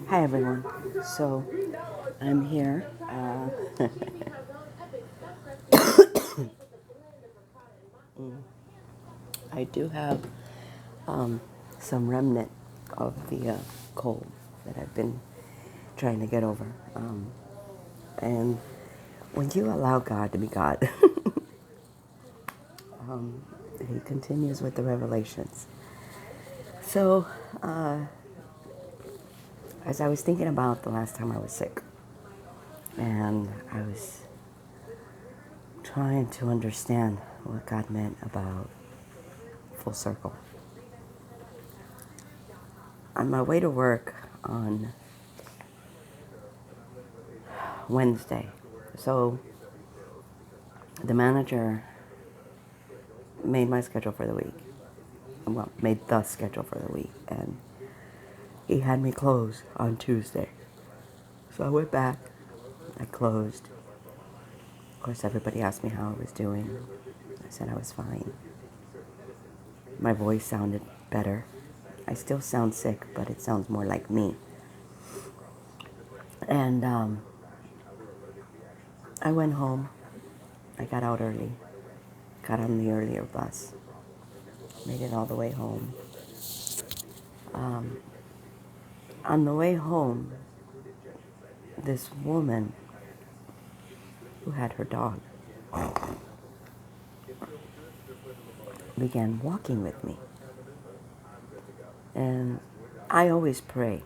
Hi everyone. So I'm here. I do have um, some remnant of the cold that I've been trying to get over. And when you allow God to be God, He continues with the revelations. So, as I was thinking about the last time I was sick, and I was trying to understand what God meant about full circle. On my way to work on Wednesday, so the manager made my schedule for the week. Well, made the schedule for the week, and he had me close on Tuesday. So I went back, I closed. Of course, everybody asked me how I was doing. I said I was fine. My voice sounded better. I still sound sick, but it sounds more like me. And I went home. I got out early, got on the earlier bus, made it all the way home. On the way home, this woman who had her dog began walking with me. And I always pray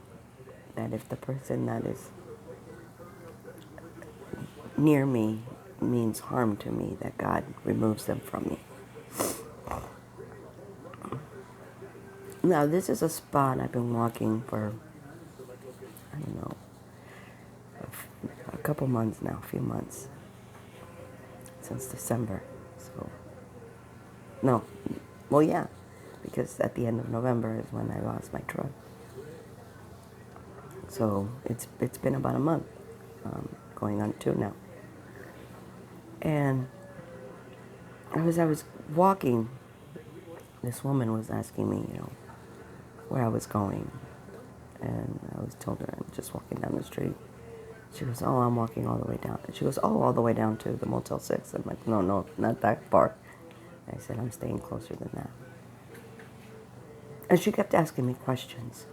that if the person that is near me means harm to me, that God removes them from me. Now, this is a spot I've been walking for, I don't know, a couple months now, a few months, since December. So, no, well, yeah, because at the end of November is when I lost my truck. So it's been about a month, going on 2 now. And as I was walking, this woman was asking me, where I was going. And I was told her I'm just walking down the street. She goes, oh, I'm walking all the way down. She goes, oh, all the way down to the Motel 6. I'm like, no, not that far. I said, I'm staying closer than that. And she kept asking me questions,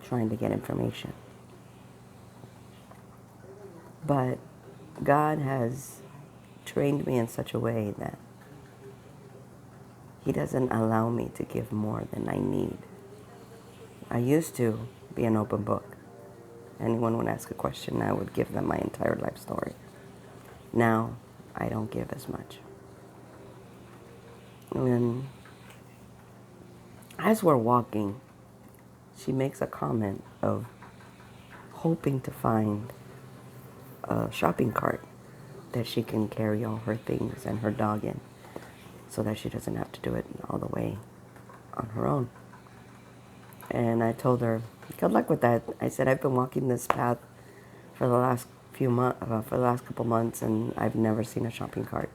trying to get information. But God has trained me in such a way that He doesn't allow me to give more than I need. I used to be an open book. Anyone would ask a question, I would give them my entire life story. Now, I don't give as much. And as we're walking, she makes a comment of hoping to find a shopping cart that she can carry all her things and her dog in so that she doesn't have to do it all the way on her own. And I told her, good luck with that. I said, I've been walking this path for the last for the last couple months, and I've never seen a shopping cart.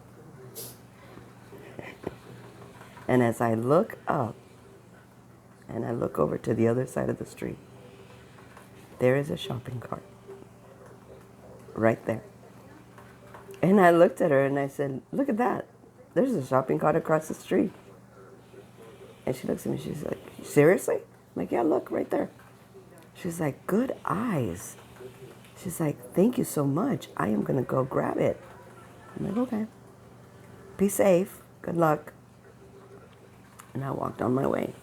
And as I look up, and I look over to the other side of the street, there is a shopping cart right there. And I looked at her and I said, look at that. There's a shopping cart across the street. And she looks at me, she's like, seriously? I'm like, yeah, look, right there. She's like, good eyes. She's like, thank you so much. I am going to go grab it. I'm like, okay. Be safe. Good luck. And I walked on my way.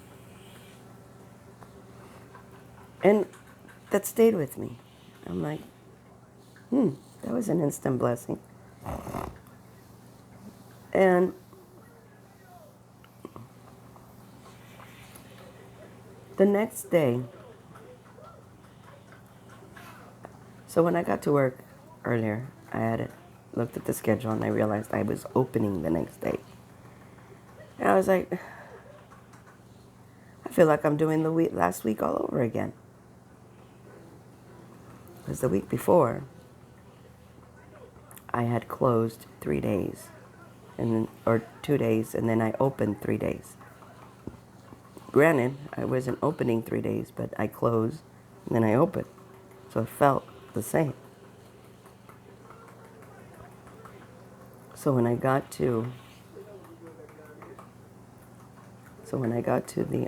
And that stayed with me. I'm like, that was an instant blessing. And the next day, so when I got to work earlier, I had looked at the schedule and I realized I was opening the next day. And I was like, I feel like I'm doing the last week all over again. Because the week before, I had closed 3 days, or 2 days, and then I opened 3 days. Granted, I wasn't opening 3 days, but I closed and then I opened. So it felt the same. So when I got to, so when I got to the,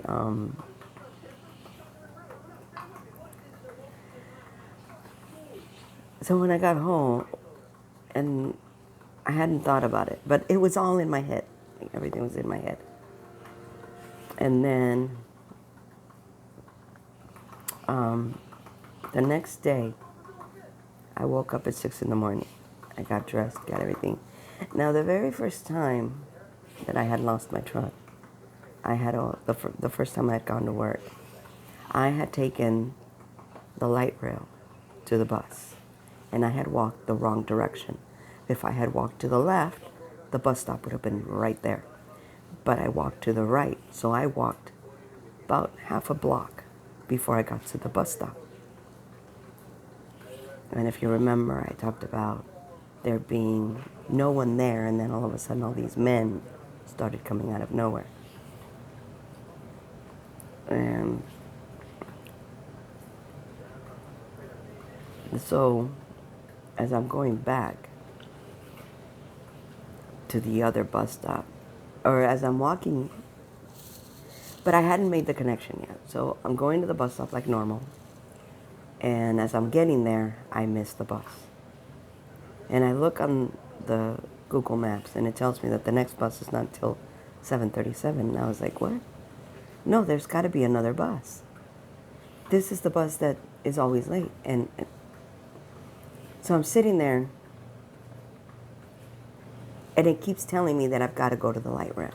so when I got home, and I hadn't thought about it, but it was all in my head. Like, everything was in my head. And then the next day, I woke up at 6 in the morning. I got dressed, got everything. Now, the very first time that I had lost my truck, I had the first time I had gone to work, I had taken the light rail to the bus, and I had walked the wrong direction. If I had walked to the left, the bus stop would have been right there. But I walked to the right, so I walked about half a block before I got to the bus stop. And if you remember, I talked about there being no one there, and then all of a sudden all these men started coming out of nowhere. And so as I'm going back to the other bus stop, or as I'm walking, but I hadn't made the connection yet. So I'm going to the bus stop like normal. And as I'm getting there, I miss the bus. And I look on the Google Maps, and it tells me that the next bus is not till 7:37. And I was like, what? No, there's got to be another bus. This is the bus that is always late. And so I'm sitting there, and it keeps telling me that I've got to go to the light rail.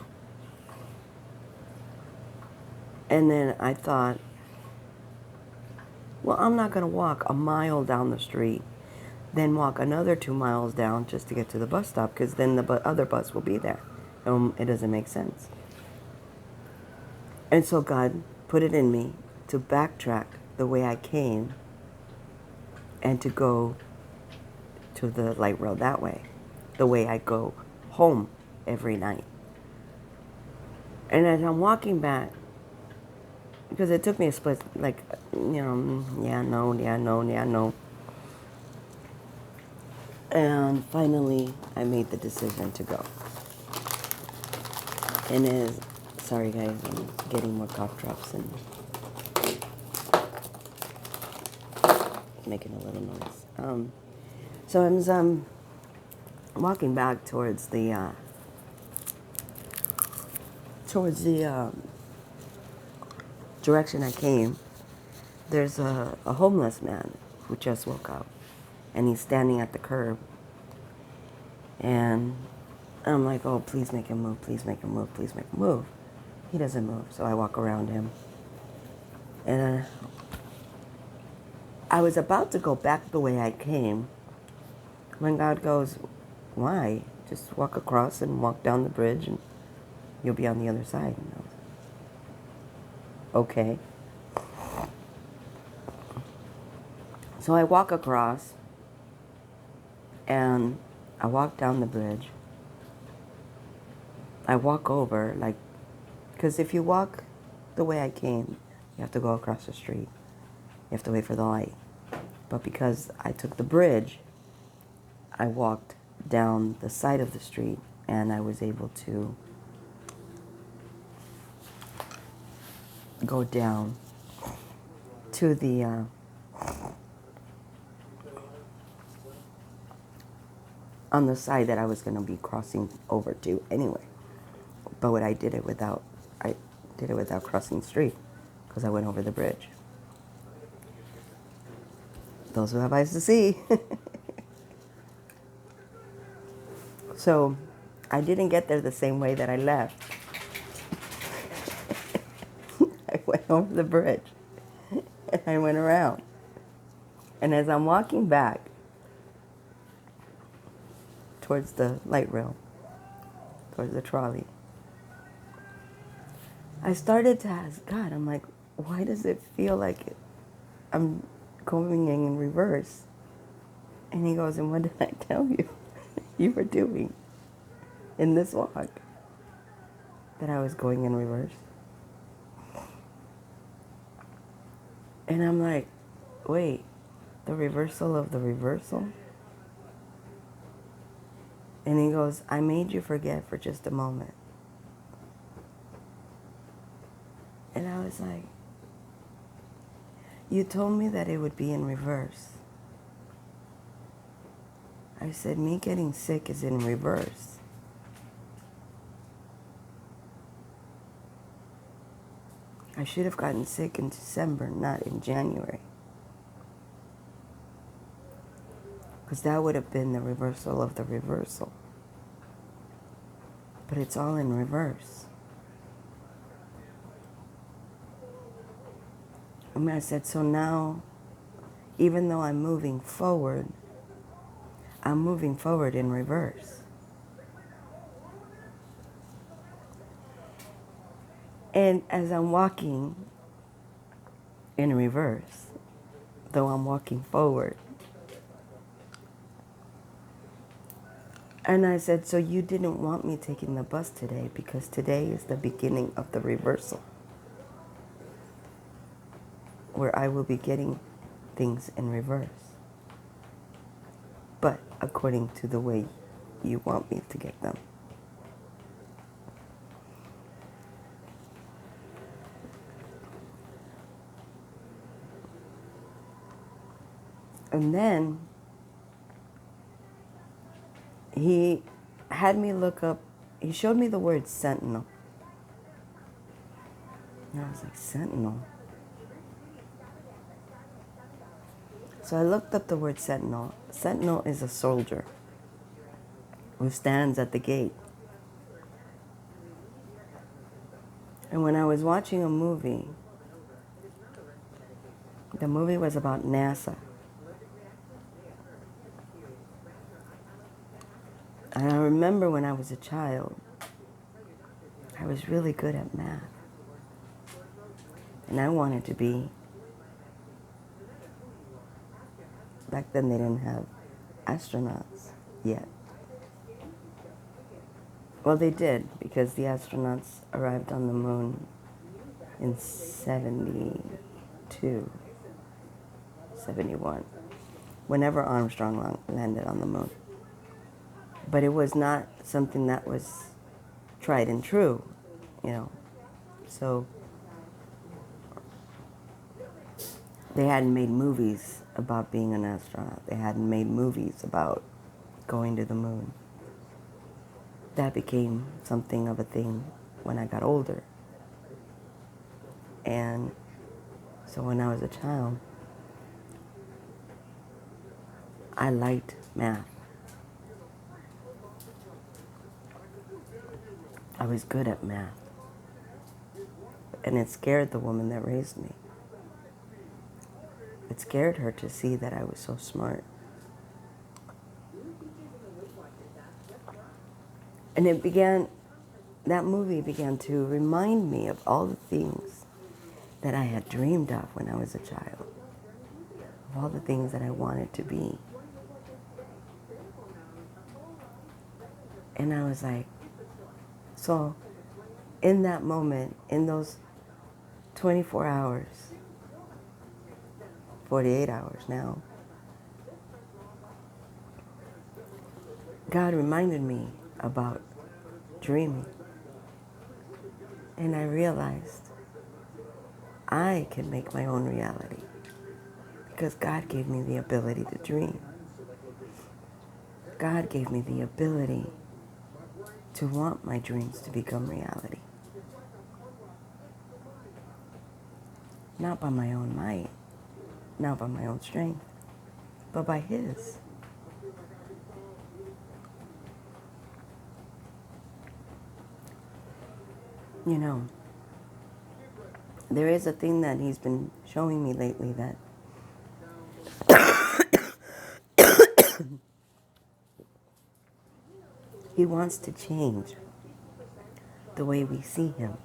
And then I thought, well, I'm not going to walk a mile down the street, then walk another 2 miles down just to get to the bus stop, because then the other bus will be there. It doesn't make sense. And so God put it in me to backtrack the way I came and to go to the light rail that way, the way I go home every night. And as I'm walking back, because it took me a split, like, yeah, no. And finally, I made the decision to go. And sorry guys, I'm getting more cough drops and making a little noise. So as I'm walking back towards the direction I came, there's a homeless man who just woke up, and he's standing at the curb. And I'm like, oh, please make him move, please make him move, please make him move. He doesn't move, so I walk around him. And I was about to go back the way I came when God goes, why? Just walk across and walk down the bridge and you'll be on the other side. And I was like, okay. So I walk across and I walk down the bridge. I walk over, like, because if you walk the way I came, you have to go across the street. You have to wait for the light. But because I took the bridge, I walked down the side of the street and I was able to go down to the on the side that I was going to be crossing over to anyway. But I did it without crossing the street because I went over the bridge. Those who have eyes to see. So I didn't get there the same way that I left. I went over the bridge and I went around. And as I'm walking back towards the light rail, towards the trolley, I started to ask God, I'm like, why does it feel like I'm going in reverse? And he goes, and what did I tell you you were doing in this walk? That I was going in reverse. And I'm like, wait, the reversal of the reversal. And he goes, I made you forget for just a moment. And I was like, you told me that it would be in reverse. I said, me getting sick is in reverse. I should have gotten sick in December, not in January. Because that would have been the reversal of the reversal. But it's all in reverse. I said, so now, even though I'm moving forward in reverse. And as I'm walking in reverse, though I'm walking forward, and I said, so you didn't want me taking the bus today because today is the beginning of the reversal, where I will be getting things in reverse, but according to the way you want me to get them. And then he had me look up, he showed me the word sentinel. And I was like, sentinel? So I looked up the word sentinel. Sentinel is a soldier who stands at the gate. And when I was watching a movie, the movie was about NASA. And I remember when I was a child, I was really good at math. And I wanted to be, back then they didn't have astronauts yet. Well, they did, because the astronauts arrived on the moon in 72, 71, whenever Armstrong landed on the moon. But it was not something that was tried and true, you know. So they hadn't made movies about being an astronaut. They hadn't made movies about going to the moon. That became something of a thing when I got older. And so when I was a child, I liked math. I was good at math. And it scared the woman that raised me. It scared her to see that I was so smart. And that movie began to remind me of all the things that I had dreamed of when I was a child, of all the things that I wanted to be. And I was like, so in that moment, in those 24 hours, 48 hours now, God reminded me about dreaming. And I realized I can make my own reality because God gave me the ability to dream. God gave me the ability to want my dreams to become reality. Not by my own might, not by my own strength, but by His. You know, there is a thing that He's been showing me lately that He wants to change the way we see Him.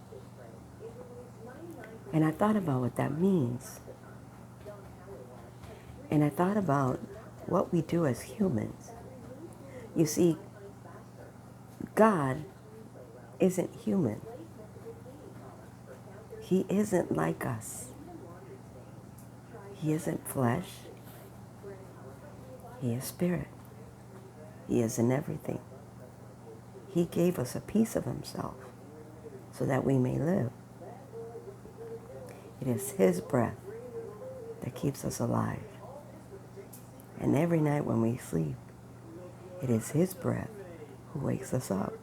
And I thought about what that means. And I thought about what we do as humans. You see, God isn't human. He isn't like us. He isn't flesh. He is spirit. He is in everything. He gave us a piece of himself so that we may live. It is his breath that keeps us alive. And every night when we sleep, it is his breath who wakes us up.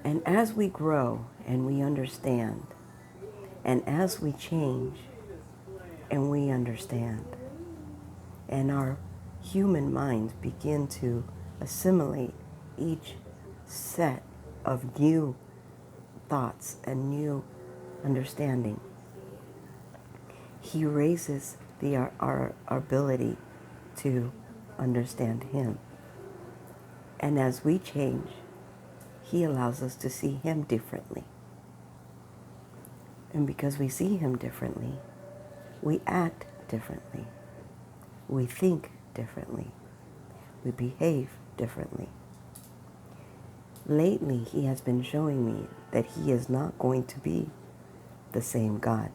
And as we grow and we understand, and as we change and we understand, and our human minds begin to assimilate each set of new thoughts and new understanding, he raises our ability to understand him. And as we change, he allows us to see him differently. And because we see him differently, we act differently. We think differently. We behave differently. Lately, he has been showing me that he is not going to be the same God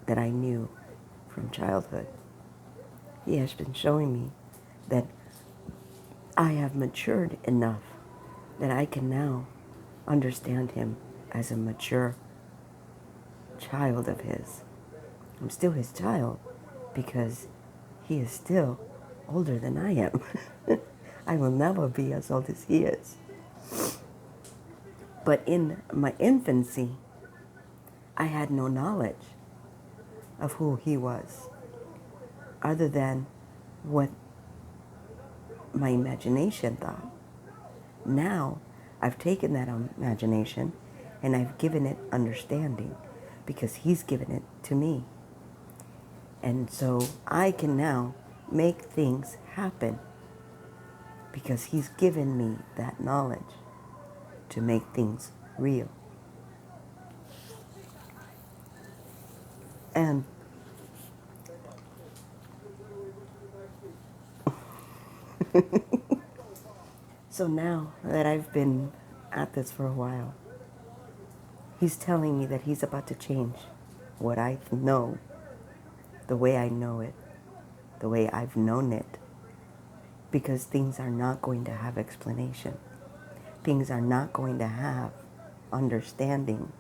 that I knew from childhood. He has been showing me that I have matured enough that I can now understand him as a mature child of his. I'm still his child because he is still older than I am. I will never be as old as he is. But in my infancy, I had no knowledge of who he was other than what my imagination thought. Now, I've taken that imagination and I've given it understanding because he's given it to me. And so I can now make things happen because he's given me that knowledge to make things real. And so now that I've been at this for a while, he's telling me that he's about to change what I know, the way I know it, the way I've known it, because things are not going to have explanation. Things are not going to have understanding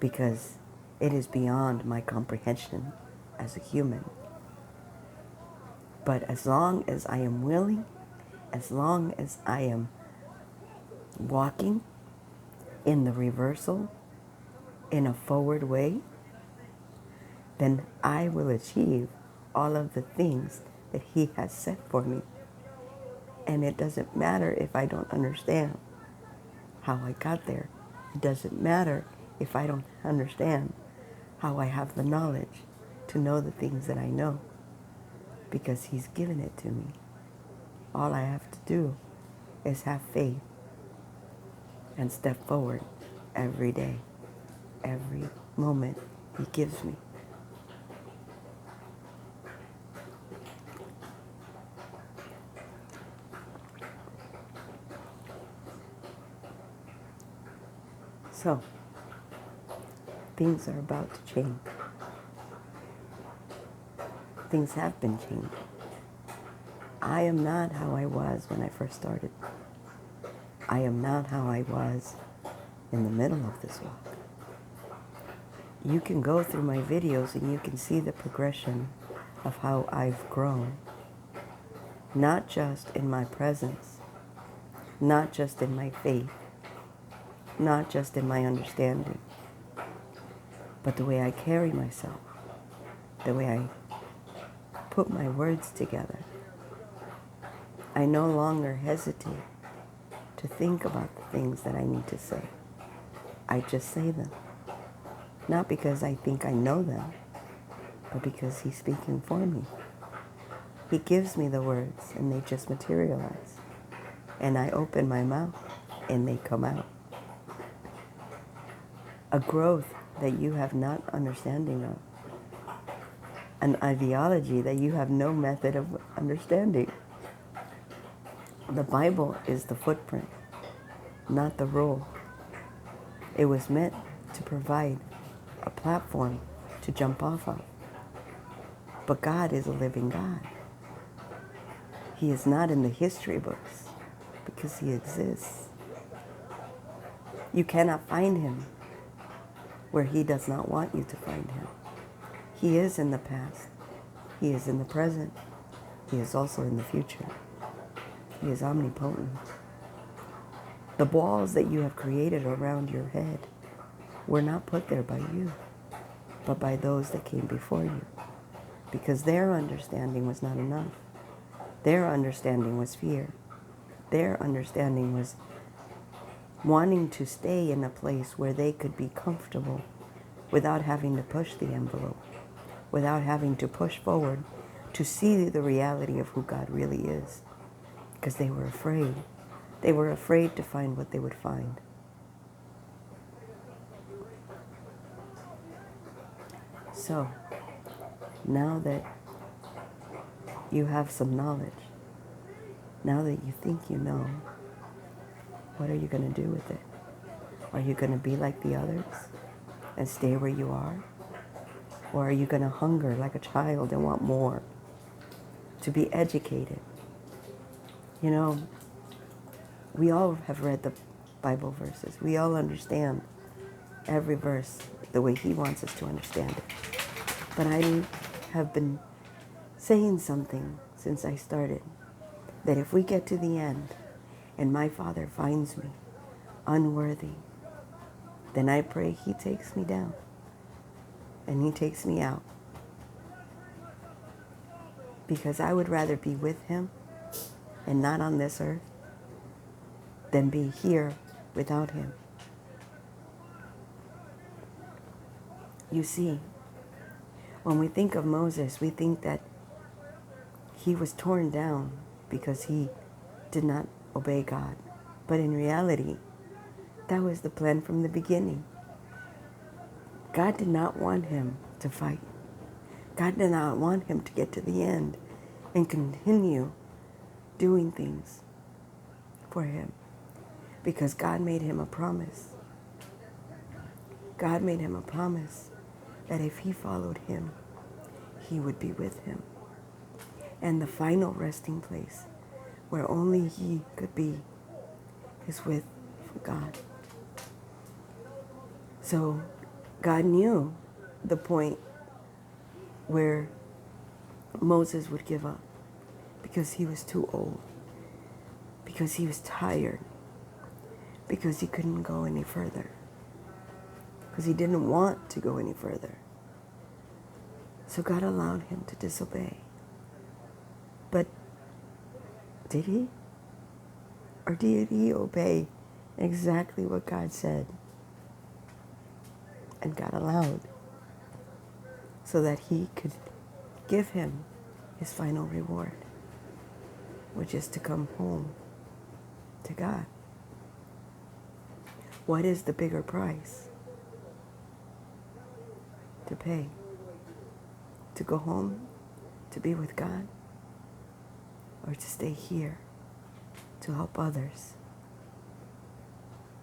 because it is beyond my comprehension as a human. But as long as I am willing, as long as I am walking in the reversal, in a forward way, then I will achieve all of the things that he has set for me. And it doesn't matter if I don't understand how I got there. It doesn't matter if I don't understand how I have the knowledge to know the things that I know, because he's given it to me. All I have to do is have faith and step forward every day, every moment he gives me. So, things are about to change. Things have been changing. I am not how I was when I first started. I am not how I was in the middle of this walk. You can go through my videos and you can see the progression of how I've grown. Not just in my presence, not just in my faith, not just in my understanding, but the way I carry myself, the way I put my words together. I no longer hesitate to think about the things that I need to say. I just say them. Not because I think I know them, but because he's speaking for me. He gives me the words and they just materialize. And I open my mouth and they come out. A growth that you have not understanding of. An ideology that you have no method of understanding. The Bible is the footprint, not the rule. It was meant to provide a platform to jump off of. But God is a living God. He is not in the history books because he exists. You cannot find him where he does not want you to find him. He is in the past. He is in the present. He is also in the future. He is omnipotent. The walls that you have created around your head were not put there by you, but by those that came before you, because their understanding was not enough. Their understanding was fear. Their understanding was wanting to stay in a place where they could be comfortable without having to push the envelope, without having to push forward to see the reality of who God really is, because they were afraid. They were afraid to find what they would find. So, now that you have some knowledge, now that you think you know, what are you going to do with it? Are you going to be like the others and stay where you are? Or are you going to hunger like a child and want more? To be educated. You know, we all have read the Bible verses. We all understand every verse the way he wants us to understand it. But I have been saying something since I started, that if we get to the end and my Father finds me unworthy, then I pray he takes me down and he takes me out. Because I would rather be with him and not on this earth than be here without him. You see, when we think of Moses, we think that he was torn down because he did not obey God. But in reality, that was the plan from the beginning. God did not want him to fight. God did not want him to get to the end and continue doing things for him, because God made him a promise. God made him a promise that if he followed him, he would be with him. And the final resting place where only he could be is with God. So God knew the point where Moses would give up, because he was too old, because he was tired, because he couldn't go any further, because he didn't want to go any further. So God allowed him to disobey. But did he? Or did he obey exactly what God said? And God allowed, so that he could give him his final reward, which is to come home to God. What is the bigger price to pay? To go home, to be with God, or to stay here to help others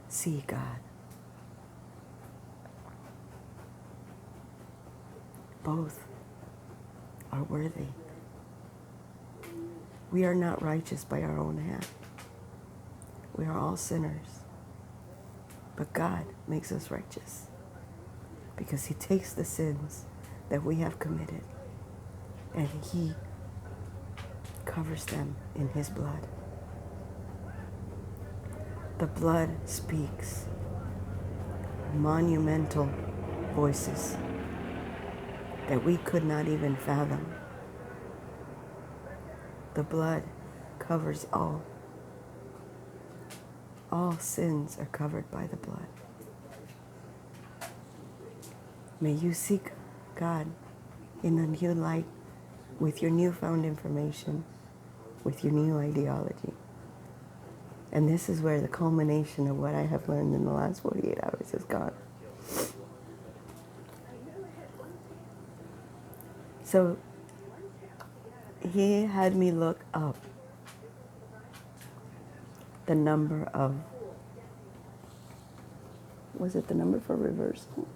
see God? Both are worthy. We are not righteous by our own hand. We are all sinners. But God makes us righteous because he takes the sins that we have committed and he covers them in his blood. The blood speaks monumental voices that we could not even fathom. The blood covers all. All sins are covered by the blood. May you seek God in a new light, with your newfound information, with your new ideology. And this is where the culmination of what I have learned in the last 48 hours has gone. So he had me look up the number of, was it the number for reversal?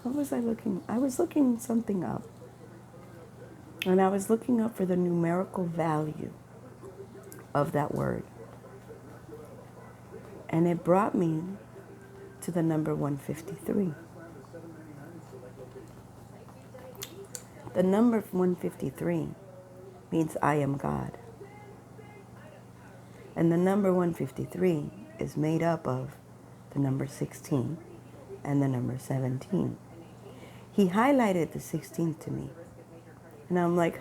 What was I looking? I was looking something up. And I was looking up for the numerical value of that word. And it brought me to the number 153. The number 153 means I am God. And the number 153 is made up of the number 16 and the number 17. He highlighted the 16 to me. And I'm like,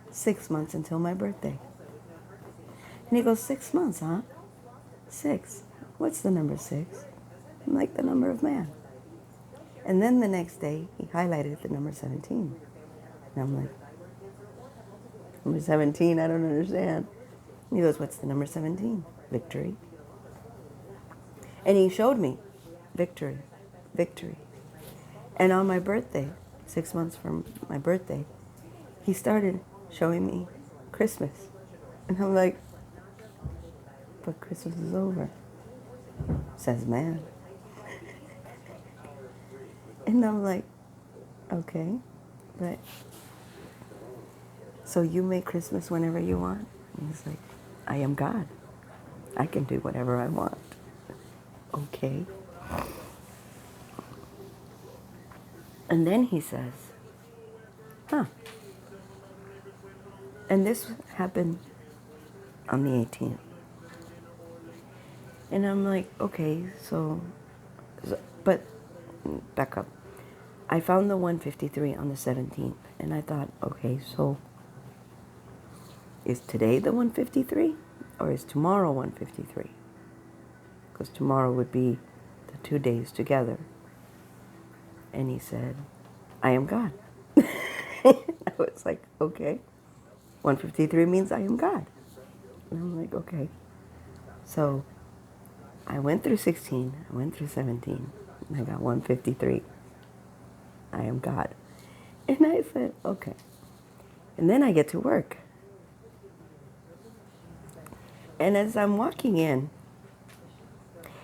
6 months until my birthday. And he goes, 6 months, huh? 6. What's the number 6? I'm like, the number of man. And then the next day, he highlighted the number 17. And I'm like, number 17, I don't understand. And he goes, what's the number 17? Victory. And he showed me victory, victory. And on my birthday, 6 months from my birthday, he started showing me Christmas. And I'm like, but Christmas is over, says man. And I'm like, okay, but so you make Christmas whenever you want? And he's like, I am God. I can do whatever I want. Okay. And then he says, and this happened on the 18th. And I'm like, okay, but back up. I found the 153 on the 17th, and I thought, okay, so is today the 153, or is tomorrow 153? Because tomorrow would be the 2 days together. And he said, I am God. I was like, okay. 153 means I am God. And I'm like, okay. So I went through 16, I went through 17, and I got 153. I am God. And I said, okay. And then I get to work. And as I'm walking in,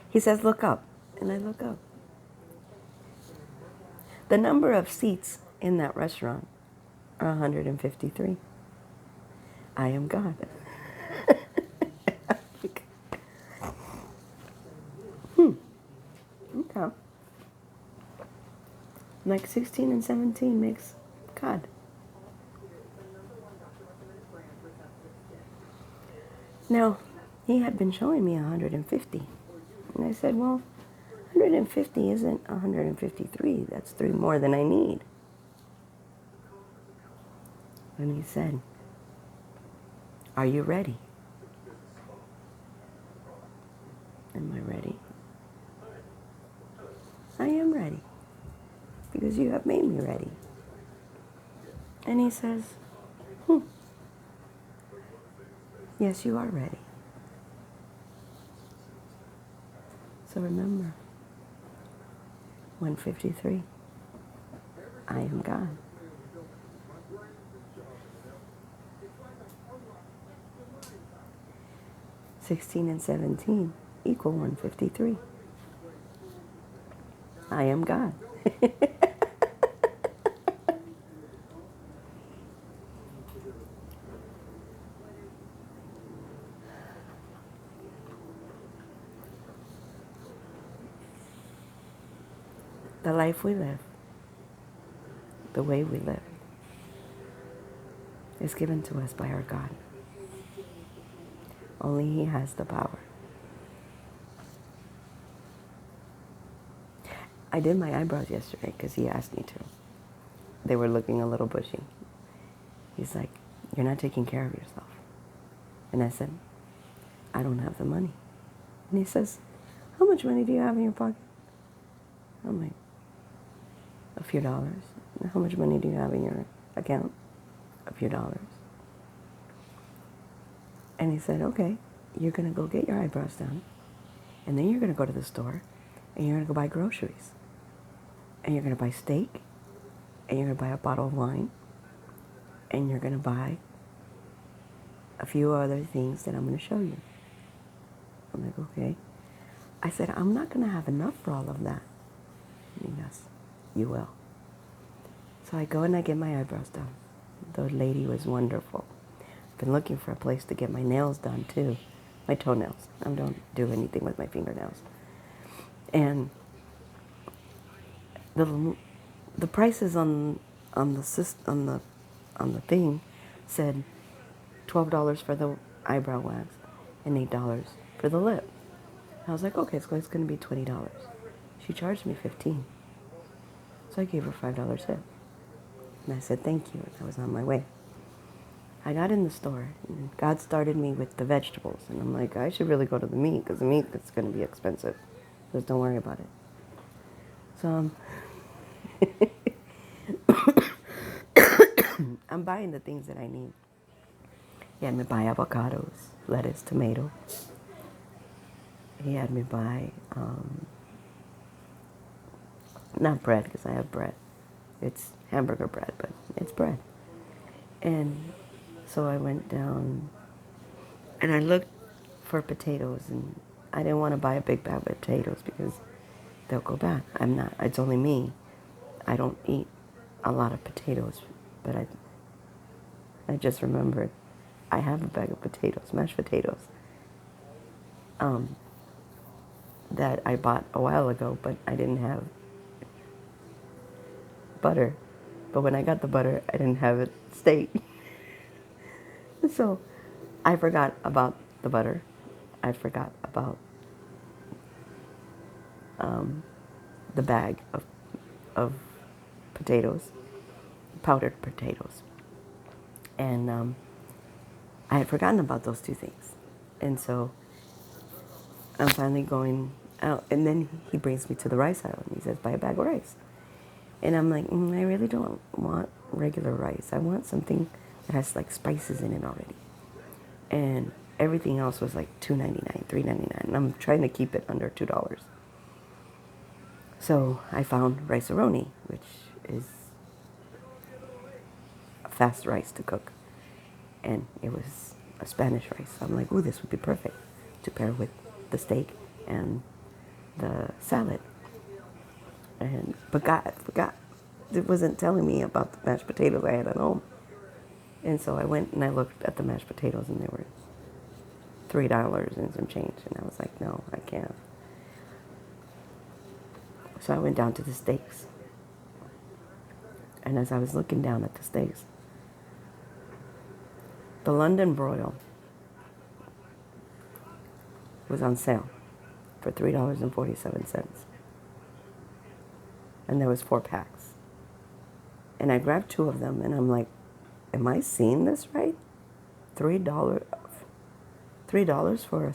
he says, look up. And I look up. The number of seats in that restaurant are 153. I am God. Okay. Like 16 and 17 makes God. Now, he had been showing me 150. And I said, well, 150 isn't 153. That's 3 more than I need. And he said, are you ready? Am I ready? I am ready. Because you have made me ready. And he says, yes, you are ready. So remember, 153, I am God. (16 and 17 equal 153. I am God. The life we live, the way we live, is given to us by our God. Only He has the power. I did my eyebrows yesterday because he asked me to. They were looking a little bushy. He's like, you're not taking care of yourself. And I said, I don't have the money. And he says, how much money do you have in your pocket? I'm like, a few dollars. How much money do you have in your account? A few dollars. And he said, okay, you're going to go get your eyebrows done. And then you're going to go to the store. And you're going to go buy groceries. And you're going to buy steak. And you're going to buy a bottle of wine. And you're going to buy a few other things that I'm going to show you. I'm like, okay. I said, I'm not going to have enough for all of that. And he goes, you will. So I go and I get my eyebrows done. The lady was wonderful. I've been looking for a place to get my nails done too. My toenails. I don't do anything with my fingernails. And the prices on the thing said $12 for the eyebrow wax and $8 for the lip. I was like, okay, so it's going to be $20. She charged me $15. So I gave her $5 tip. And I said, thank you. And I was on my way. I got in the store, and God started me with the vegetables. And I'm like, I should really go to the meat, because the meat is going to be expensive. Just don't worry about it. So I'm buying the things that I need. He had me buy avocados, lettuce, tomato. He had me buy, not bread, because I have bread. It's hamburger bread, but it's bread. And so I went down and I looked for potatoes, and I didn't want to buy a big bag of potatoes because they'll go bad. It's only me. I don't eat a lot of potatoes, but I just remembered I have a bag of potatoes, mashed potatoes, that I bought a while ago, but I didn't have butter. But when I got the butter, I didn't have it state. So I forgot about the butter. I forgot about the bag of potatoes, powdered potatoes. And I had forgotten about those two things. And so I'm finally going out. And then he brings me to the rice aisle. And he says, buy a bag of rice. And I'm like, I really don't want regular rice. I want something that has like spices in it already. And everything else was like $2.99, $3.99. And I'm trying to keep it under $2. So I found Rice-A-Roni, which is a fast rice to cook. And it was a Spanish rice. So I'm like, ooh, this would be perfect to pair with the steak and the salad. But God forgot. It wasn't telling me about the mashed potatoes I had at home. And so I went and I looked at the mashed potatoes, and they were $3 and some change. And I was like, no, I can't. So I went down to the steaks. And as I was looking down at the steaks, the London broil was on sale for $3.47. And there was 4 packs. And I grabbed 2 of them, and I'm like, am I seeing this right? $3 for a